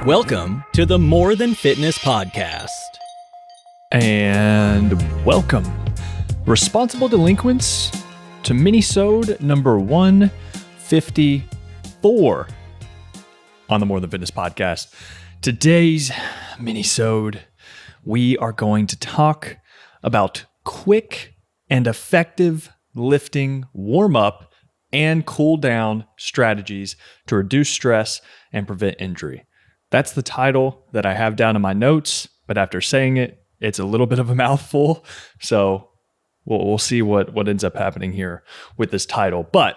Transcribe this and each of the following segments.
Welcome to the More Than Fitness podcast. And welcome, responsible delinquents, to Minisode number 154 on the More Than Fitness podcast. Today's Minisode, we are going to talk about quick and effective lifting warm-up and cool-down strategies to reduce stress and prevent injury. That's the title that I have down in my notes, but after saying it, it's a little bit of a mouthful. So we'll see what ends up happening here with this title. But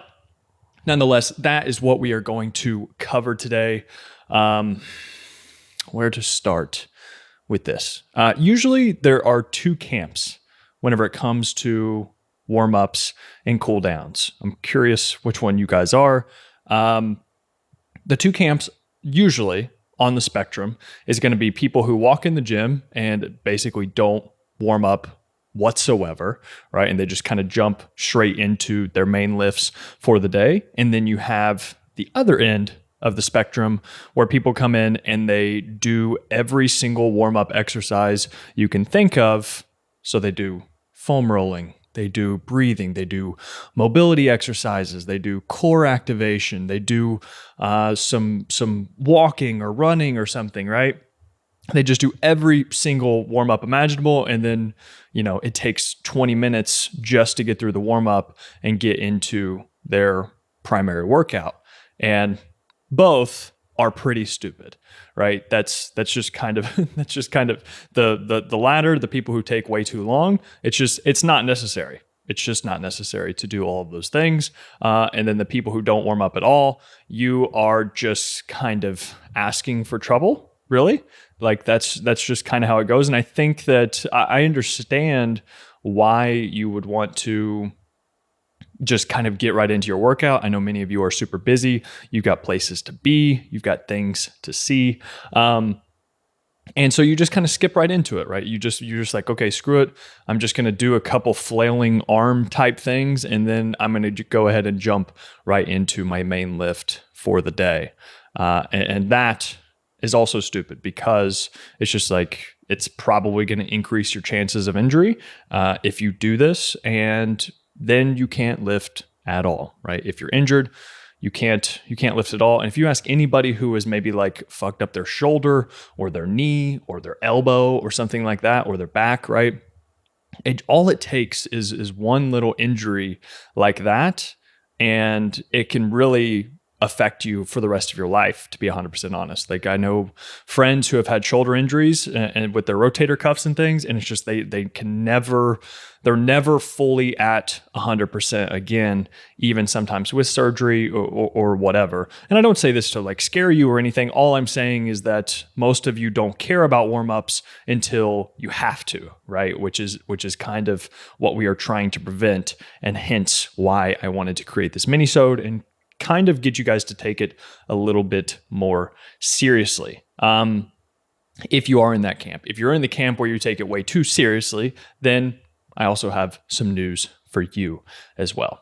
nonetheless, that is what we are going to cover today. Where to start with this? Usually there are two camps whenever it comes to warm-ups and cool-downs. I'm curious which one you guys are. The two camps usually on the spectrum is going to be people who walk in the gym and basically don't warm up whatsoever, right? And they just kind of jump straight into their main lifts for the day. And then you have the other end of the spectrum where people come in and they do every single warm-up exercise you can think of. So they do foam rolling, they do breathing, they do mobility exercises, they do core activation, they do some walking or running or something, right? They just do every single warm-up imaginable, and then, it takes 20 minutes just to get through the warm-up and get into their primary workout. And both are pretty stupid, right? That's just kind of the latter, the people who take way too long. It's not necessary. It's just not necessary to do all of those things. And then the people who don't warm up at all, you are just kind of asking for trouble, really. Like that's just kind of how it goes. And I think that I understand why you would want to just kind of get right into your workout. I know many of you are super busy. You've got places to be. You've got things to see. And so you just kind of skip right into it, right? You're just like, okay, screw it. I'm just going to do a couple flailing arm type things. And then I'm going to go ahead and jump right into my main lift for the day. And that is also stupid because it's just like, it's probably going to increase your chances of injury if you do this. And then you can't lift at all, right? If you're injured, you can't lift at all. And if you ask anybody who has maybe like fucked up their shoulder or their knee or their elbow or something like that, or their back, right? All it takes is one little injury like that, and it can really affect you for the rest of your life, to be 100% honest. Like I know friends who have had shoulder injuries and with their rotator cuffs and things, and it's just they're never fully at 100% again, even sometimes with surgery or whatever. And I don't say this to like scare you or anything. All I'm saying is that most of you don't care about warm-ups until you have to, right? Which is kind of what we are trying to prevent, and hence why I wanted to create this minisode and kind of get you guys to take it a little bit more seriously. If you are in that camp, if you're in the camp where you take it way too seriously, then I also have some news for you as well.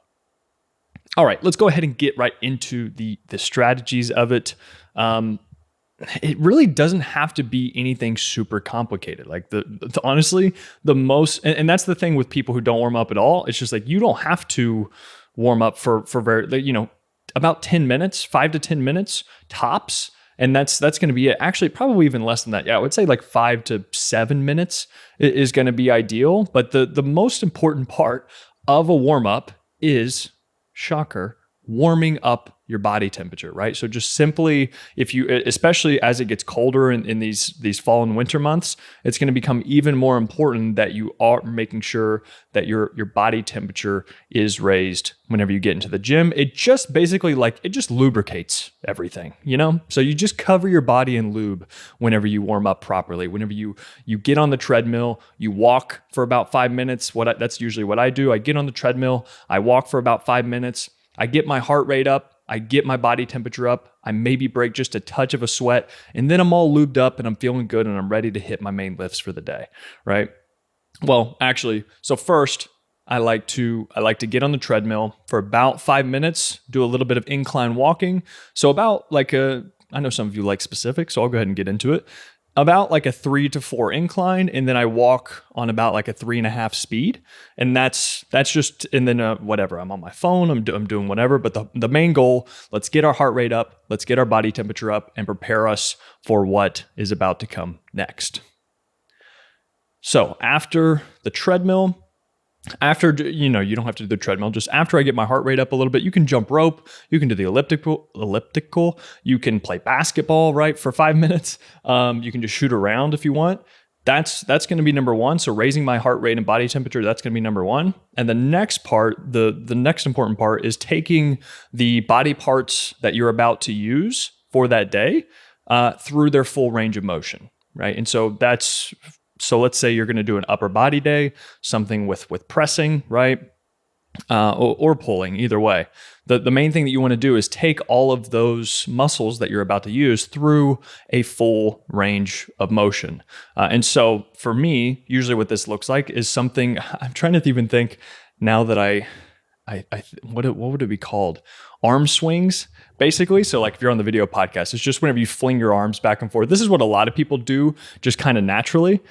All right, let's go ahead and get right into the strategies of it. It really doesn't have to be anything super complicated. Like honestly, the most, and that's the thing with people who don't warm up at all. It's just like, you don't have to warm up for very, about 10 minutes, 5 to 10 minutes tops. And that's going to be it. Actually, probably even less than that. Yeah, I would say like 5 to 7 minutes is going to be ideal. But the most important part of a warm-up is, shocker, warming up your body temperature, right? So just simply, if you, especially as it gets colder in these fall and winter months, it's going to become even more important that you are making sure that your body temperature is raised whenever you get into the gym. It just basically it just lubricates everything, So you just cover your body in lube whenever you warm up properly. Whenever you get on the treadmill, you walk for about 5 minutes. That's usually what I do. I get on the treadmill, I walk for about 5 minutes, I get my heart rate up, I get my body temperature up, I maybe break just a touch of a sweat, and then I'm all lubed up and I'm feeling good and I'm ready to hit my main lifts for the day, right? Well, actually, so first, I like to get on the treadmill for about 5 minutes, do a little bit of incline walking. So about like I know some of you like specifics, so I'll go ahead and get into it. About like a 3 to 4 incline, and then I walk on about like a 3.5 speed, and that's just, and then whatever, I'm on my phone, I'm doing whatever, but the main goal, let's get our heart rate up, let's get our body temperature up, and prepare us for what is about to come next. So after the treadmill, you don't have to do the treadmill, just after I get my heart rate up a little bit, you can jump rope, you can do the elliptical, you can play basketball, right, for 5 minutes. You can just shoot around if you want. That's going to be number one. So raising my heart rate and body temperature, that's going to be number one. And the next part, the next important part is taking the body parts that you're about to use for that day through their full range of motion, right? And so let's say you're going to do an upper body day, something with pressing, right? Or pulling, either way. The main thing that you want to do is take all of those muscles that you're about to use through a full range of motion. And so for me, usually what this looks like is something, I'm trying to even think now that what would it be called? Arm swings, basically. So like if you're on the video podcast, it's just whenever you fling your arms back and forth. This is what a lot of people do just kind of naturally.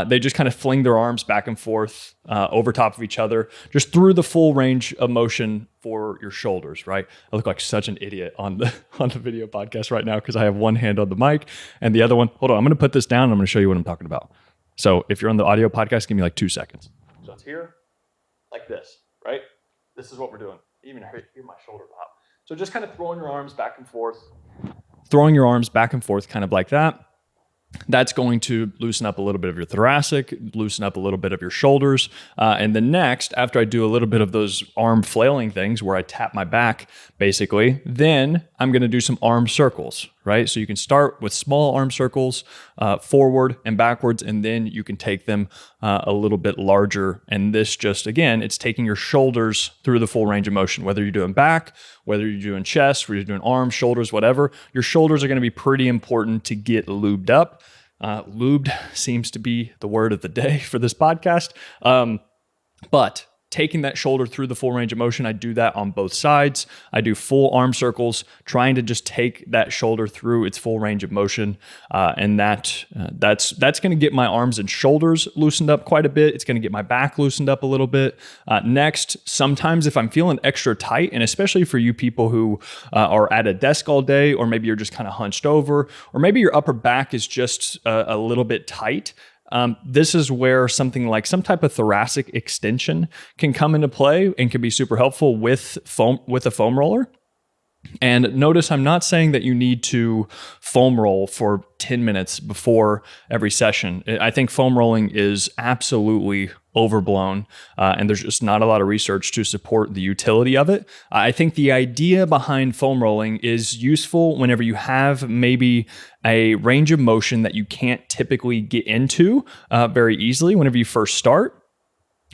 They just kind of fling their arms back and forth over top of each other, just through the full range of motion for your shoulders, right? I look like such an idiot on the video podcast right now because I have one hand on the mic and the other one, hold on, I'm going to put this down and I'm going to show you what I'm talking about. So if you're on the audio podcast, give me like 2 seconds. So it's here, like this, right? This is what we're doing. Even hear my shoulder pop. So just kind of throwing your arms back and forth kind of like that. That's going to loosen up a little bit of your thoracic, loosen up a little bit of your shoulders. And then next, after I do a little bit of those arm flailing things where I tap my back, basically, then I'm going to do some arm circles, right? So you can start with small arm circles, forward and backwards, and then you can take them a little bit larger. And this just, again, it's taking your shoulders through the full range of motion, whether you're doing back, whether you're doing chest, whether you're doing arms, shoulders, whatever. Your shoulders are going to be pretty important to get lubed up. Lubed seems to be the word of the day for this podcast. But taking that shoulder through the full range of motion, I do that on both sides. I do full arm circles, trying to just take that shoulder through its full range of motion. And that's going to get my arms and shoulders loosened up quite a bit. It's going to get my back loosened up a little bit. Next, sometimes if I'm feeling extra tight, and especially for you people who are at a desk all day, or maybe you're just kind of hunched over, or maybe your upper back is just a little bit tight, this is where something like some type of thoracic extension can come into play and can be super helpful with a foam roller. And notice I'm not saying that you need to foam roll for 10 minutes before every session. I think foam rolling is absolutely overblown, and there's just not a lot of research to support the utility of it. I think the idea behind foam rolling is useful whenever you have maybe a range of motion that you can't typically get into very easily whenever you first start.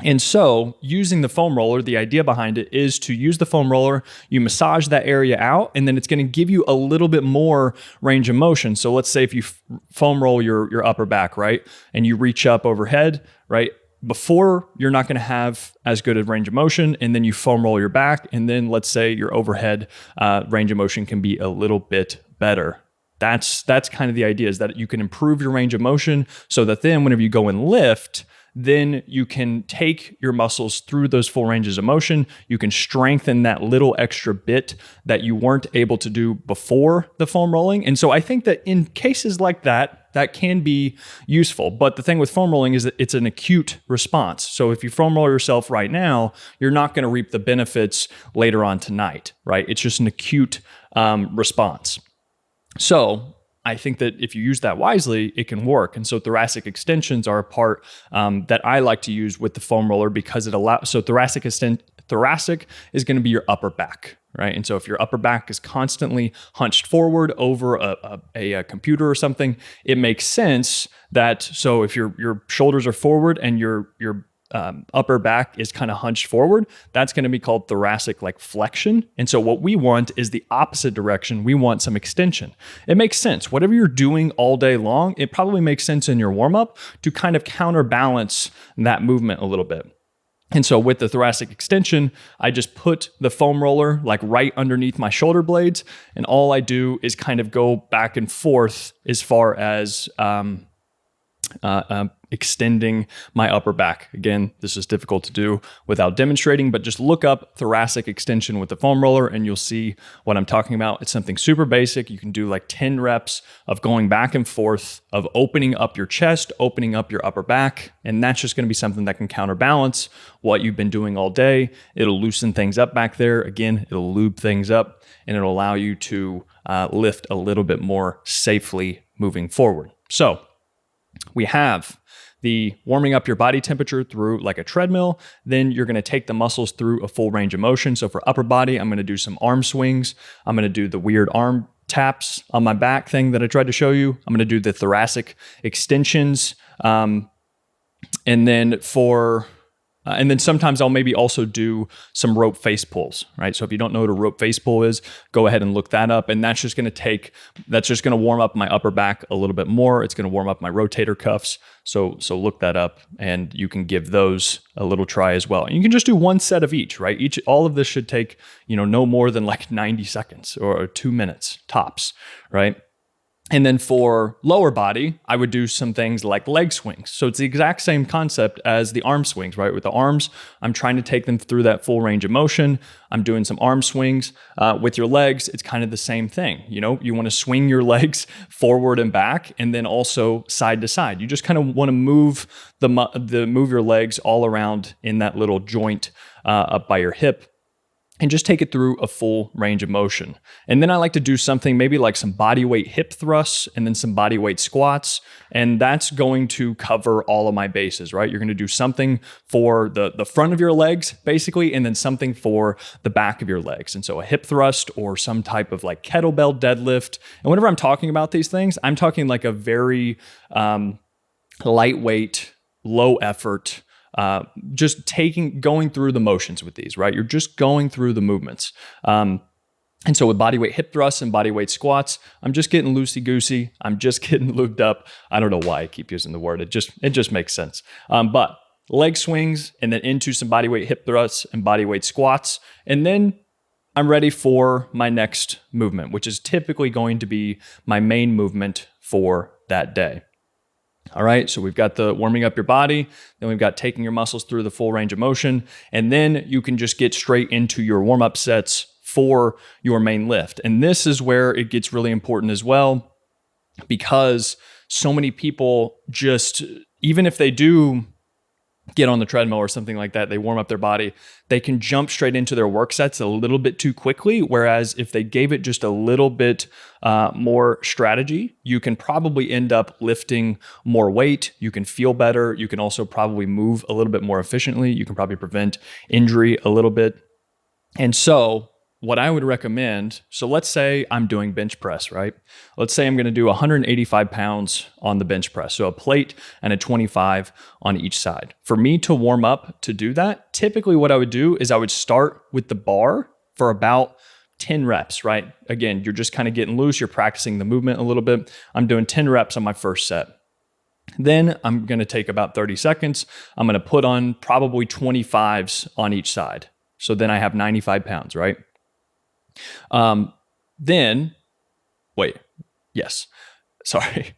And so using the foam roller, the idea behind it is to use the foam roller, you massage that area out, and then it's going to give you a little bit more range of motion. So let's say if you foam roll your upper back, right, and you reach up overhead, right, before you're not going to have as good a range of motion, and then you foam roll your back, and then let's say your overhead range of motion can be a little bit better. That's kind of the idea, is that you can improve your range of motion so that then whenever you go and lift, then you can take your muscles through those full ranges of motion. You can strengthen that little extra bit that you weren't able to do before the foam rolling. And so I think that in cases like that, that can be useful. But the thing with foam rolling is that it's an acute response. So if you foam roll yourself right now, you're not going to reap the benefits later on tonight, right? It's just an acute response. So I think that if you use that wisely, it can work. And so thoracic extensions are a part that I like to use with the foam roller because it allows, so thoracic is going to be your upper back, right? And so if your upper back is constantly hunched forward over a computer or something, it makes sense that, so if your shoulders are forward and your upper back is kind of hunched forward, that's going to be called thoracic like flexion. And so what we want is the opposite direction. We want some extension. It makes sense. Whatever you're doing all day long, it probably makes sense in your warm up to kind of counterbalance that movement a little bit. And so with the thoracic extension, I just put the foam roller like right underneath my shoulder blades. And all I do is kind of go back and forth as far as extending my upper back. Again, this is difficult to do without demonstrating, but just look up thoracic extension with the foam roller and you'll see what I'm talking about. It's something super basic. You can do like 10 reps of going back and forth, of opening up your chest, opening up your upper back. And that's just going to be something that can counterbalance what you've been doing all day. It'll loosen things up back there. Again, it'll lube things up and it'll allow you to lift a little bit more safely moving forward. So we have the warming up your body temperature through like a treadmill. Then you're going to take the muscles through a full range of motion. So for upper body, I'm going to do some arm swings. I'm going to do the weird arm taps on my back thing that I tried to show you. I'm going to do the thoracic extensions. And then sometimes I'll maybe also do some rope face pulls, right? So if you don't know what a rope face pull is, go ahead and look that up. And that's just going to warm up my upper back a little bit more. It's going to warm up my rotator cuffs. So look that up and you can give those a little try as well. And you can just do one set of each, right? All of this should take, no more than like 90 seconds or 2 minutes tops, right? And then for lower body, I would do some things like leg swings. So it's the exact same concept as the arm swings, right? With the arms, I'm trying to take them through that full range of motion. I'm doing some arm swings. With your legs, it's kind of the same thing. You want to swing your legs forward and back, and then also side to side. You just kind of want to move move your legs all around in that little joint up by your hip. And just take it through a full range of motion. And then I like to do something maybe like some body weight hip thrusts and then some body weight squats. And that's going to cover all of my bases, right? You're going to do something for the front of your legs, basically, and then something for the back of your legs. And so a hip thrust or some type of like kettlebell deadlift. And whenever I'm talking about these things, I'm talking like a very lightweight, low effort, just going through the motions with these, right? You're just going through the movements. And so with bodyweight hip thrusts and bodyweight squats, I'm just getting loosey-goosey. I'm just getting lubed up. I don't know why I keep using the word. It just makes sense. But leg swings and then into some bodyweight hip thrusts and bodyweight squats. And then I'm ready for my next movement, which is typically going to be my main movement for that day. All right, so we've got the warming up your body, then we've got taking your muscles through the full range of motion, and then you can just get straight into your warm-up sets for your main lift. And this is where it gets really important as well, because so many people just, even if they do get on the treadmill or something like that, they warm up their body, they can jump straight into their work sets a little bit too quickly. Whereas if they gave it just a little bit more strategy, you can probably end up lifting more weight. You can feel better. You can also probably move a little bit more efficiently. You can probably prevent injury a little bit. And so what I would recommend, so let's say I'm doing bench press, right? Let's say I'm going to do 185 pounds on the bench press. So a plate and a 25 on each side. For me to warm up to do that, typically what I would do is I would start with the bar for about 10 reps, right? Again, you're just kind of getting loose. You're practicing the movement a little bit. I'm doing 10 reps on my first set. Then I'm going to take about 30 seconds. I'm going to put on probably 25s on each side. So then I have 95 pounds, right?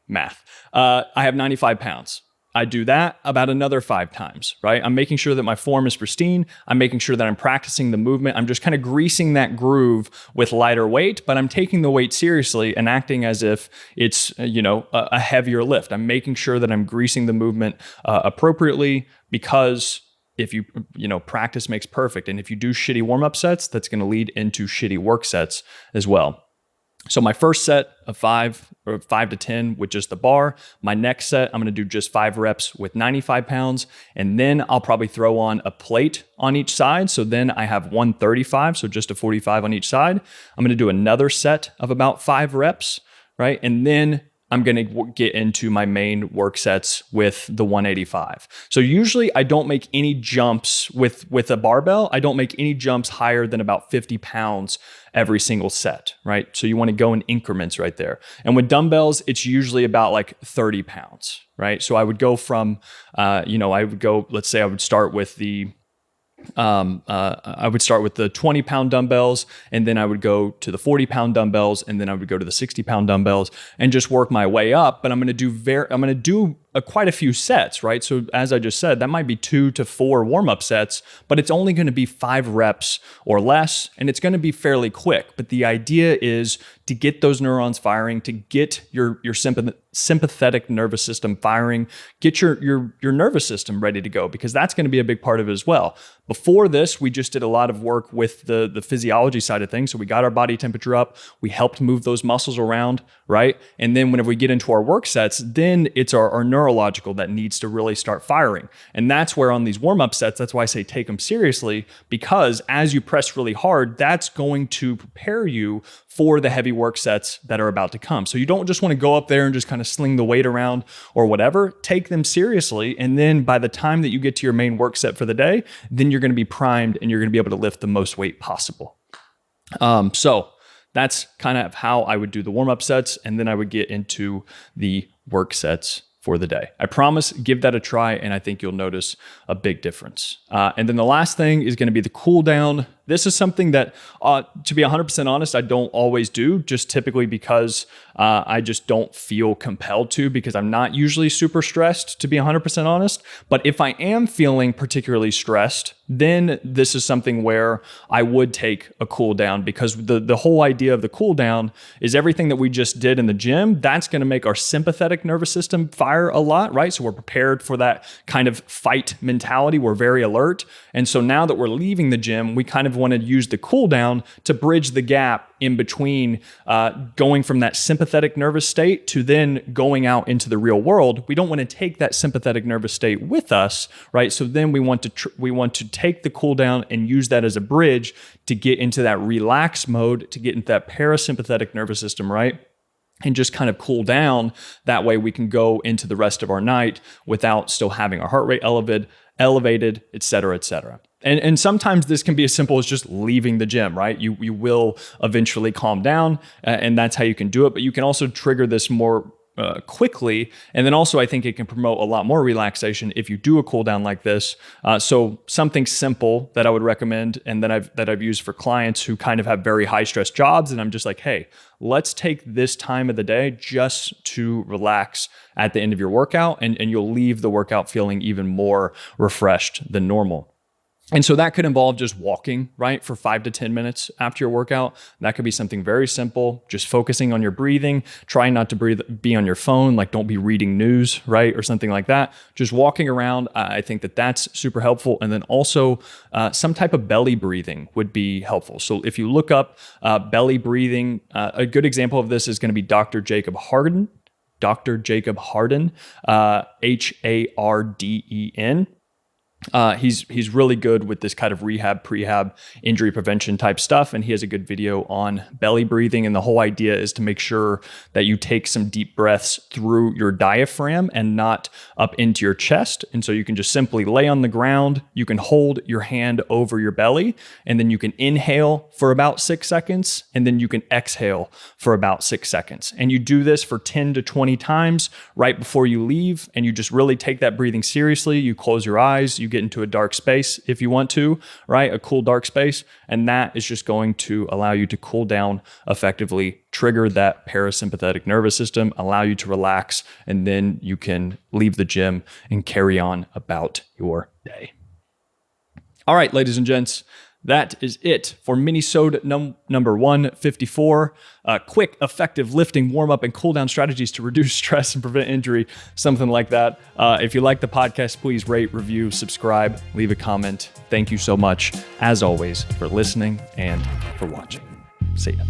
Math. I have 95 pounds. I do that about another 5 times, right? I'm making sure that my form is pristine. I'm making sure that I'm practicing the movement. I'm just kind of greasing that groove with lighter weight, but I'm taking the weight seriously and acting as if it's, a heavier lift. I'm making sure that I'm greasing the movement appropriately, because if you practice makes perfect. And if you do shitty warm-up sets, that's going to lead into shitty work sets as well. So my first set of 5 to 10 with just the bar. My next set, I'm going to do just 5 reps with 95 pounds. And then I'll probably throw on a plate on each side. So then I have 135, so just a 45 on each side. I'm going to do another set of about 5 reps, right? And then I'm going to get into my main work sets with the 185. So usually I don't make any jumps with a barbell. I don't make any jumps higher than about 50 pounds every single set, right? So you want to go in increments right there. And with dumbbells, it's usually about like 30 pounds, right? So I would go from, let's say I would start with the I would start with the 20-pound dumbbells, and then I would go to the 40-pound dumbbells, and then I would go to the 60-pound dumbbells, and just work my way up. But I'm going to do quite a few sets, right? So as I just said, that might be 2 to 4 warm-up sets, but it's only going to be 5 reps or less, and it's going to be fairly quick. But the idea is to get those neurons firing, to get your sympathetic nervous system firing, get your nervous system ready to go, because that's going to be a big part of it as well. Before this, we just did a lot of work with the physiology side of things. So we got our body temperature up, we helped move those muscles around, right? And then whenever we get into our work sets, then it's our neurological that needs to really start firing. And that's where on these warm-up sets, that's why I say take them seriously, because as you press really hard, that's going to prepare you for the heavy work sets that are about to come. So you don't just want to go up there and just kind of sling the weight around or whatever. Take them seriously. And then by the time that you get to your main work set for the day, then you're going to be primed and you're going to be able to lift the most weight possible. So that's kind of how I would do the warm-up sets. And then I would get into the work sets for the day. I promise, give that a try, and I think you'll notice a big difference. And then the last thing is going to be the cool down. This is something that, to be 100% honest, I don't always do, just typically because I just don't feel compelled to, because I'm not usually super stressed, to be 100% honest. But if I am feeling particularly stressed, then this is something where I would take a cool down, because the whole idea of the cool down is everything that we just did in the gym, that's going to make our sympathetic nervous system fire a lot, right? So we're prepared for that kind of fight mentality. We're very alert. And so now that we're leaving the gym, we kind of want to use the cool down to bridge the gap in between going from that sympathetic nervous state to then going out into the real world. We don't want to take that sympathetic nervous state with us, right? So then we want to take the cool down and use that as a bridge to get into that relax mode, to get into that parasympathetic nervous system, right? And just kind of cool down. That way we can go into the rest of our night without still having our heart rate elevated, et cetera, et cetera. And sometimes this can be as simple as just leaving the gym, right? You will eventually calm down, and that's how you can do it. But you can also trigger this more quickly. And then also I think it can promote a lot more relaxation if you do a cool down like this. So something simple that I would recommend, and that I've used for clients who kind of have very high stress jobs. And I'm just like, hey, let's take this time of the day just to relax at the end of your workout, and you'll leave the workout feeling even more refreshed than normal. And so that could involve just walking, right, for 5 to 10 minutes after your workout. That could be something very simple, just focusing on your breathing, trying not to be on your phone, like don't be reading news, right, or something like that. Just walking around, I think that's super helpful. And then also some type of belly breathing would be helpful. So if you look up belly breathing, a good example of this is going to be Dr. Jacob Harden, Harden, Harden. He's really good with this kind of rehab, prehab, injury prevention type stuff. And he has a good video on belly breathing. And the whole idea is to make sure that you take some deep breaths through your diaphragm and not up into your chest. And so you can just simply lay on the ground. You can hold your hand over your belly, and then you can inhale for about 6 seconds. And then you can exhale for about 6 seconds. And you do this for 10 to 20 times right before you leave. And you just really take that breathing seriously. You close your eyes, you get into a dark space if you want to, right? A cool dark space. And that is just going to allow you to cool down effectively, trigger that parasympathetic nervous system, allow you to relax, and then you can leave the gym and carry on about your day. All right, ladies and gents, that is it for Minisode number 154. Quick, effective lifting, warm-up, and cool-down strategies to reduce stress and prevent injury, something like that. If you like the podcast, please rate, review, subscribe, leave a comment. Thank you so much, as always, for listening and for watching. See ya.